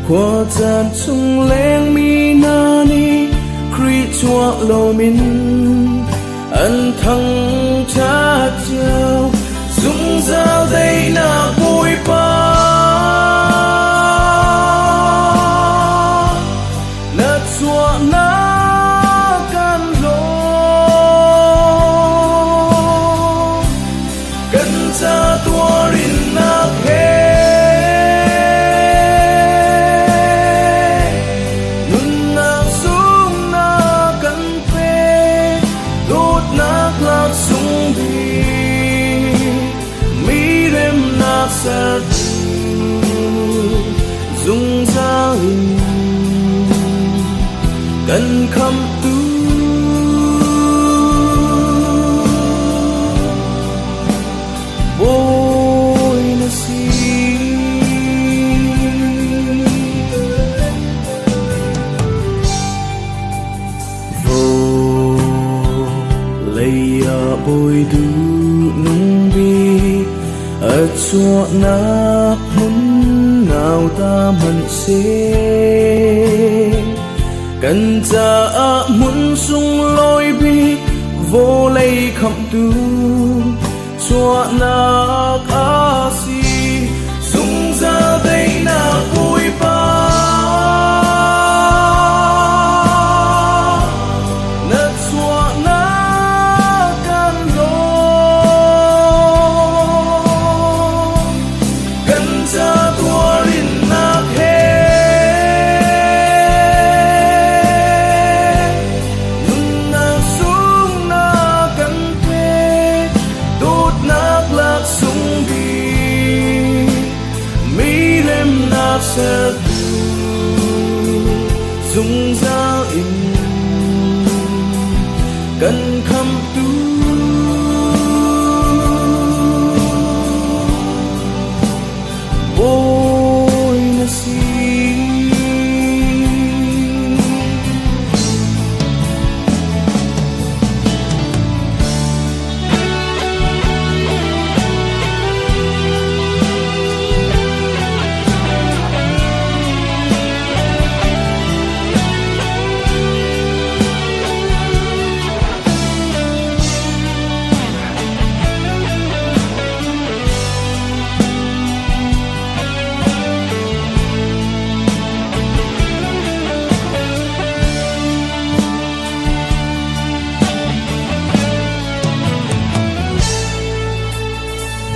qua gian chung leng mi na ni kri chua lo min an thăng cha chiao dung giao đây na bụi pa na chua na can lo kan cha tua rin na he nun na sung na kan pe đốt na lạc sung bi mi rem na sa dung giao cần khăm tu bôi na si vô lấy bôi du nung bi ở chỗ na muốn nào ta mình sẽ cần ra muốn sung lối bi vô lấy khăm tu cho na ca si sung ra đây na bụi pa na cho na can lo cần ra tua rin na he nun na sung na kan pe đốt na lạc sung bi mi lem na sa dung giao in cần khăm tu bôi na si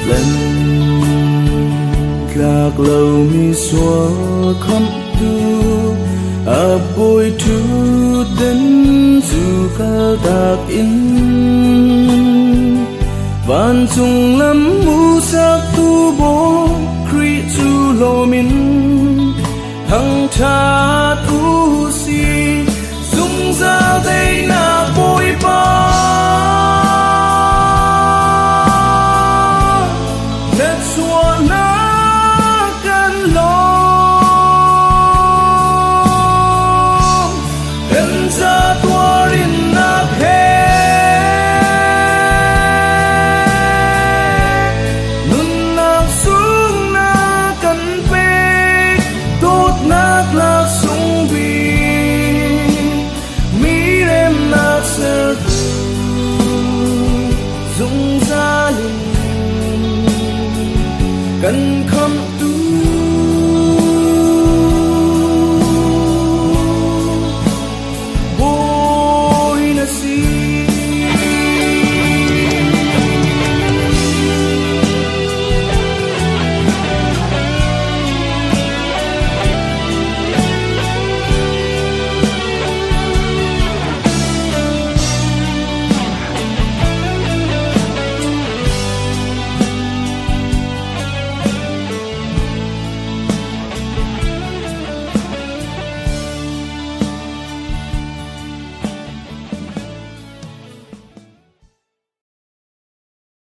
lần lạc lâu mi xóa khăm tu bôi thu đến dù ca đạc in van chung lắm mu sắc tu bố kri chu lo min thăng cha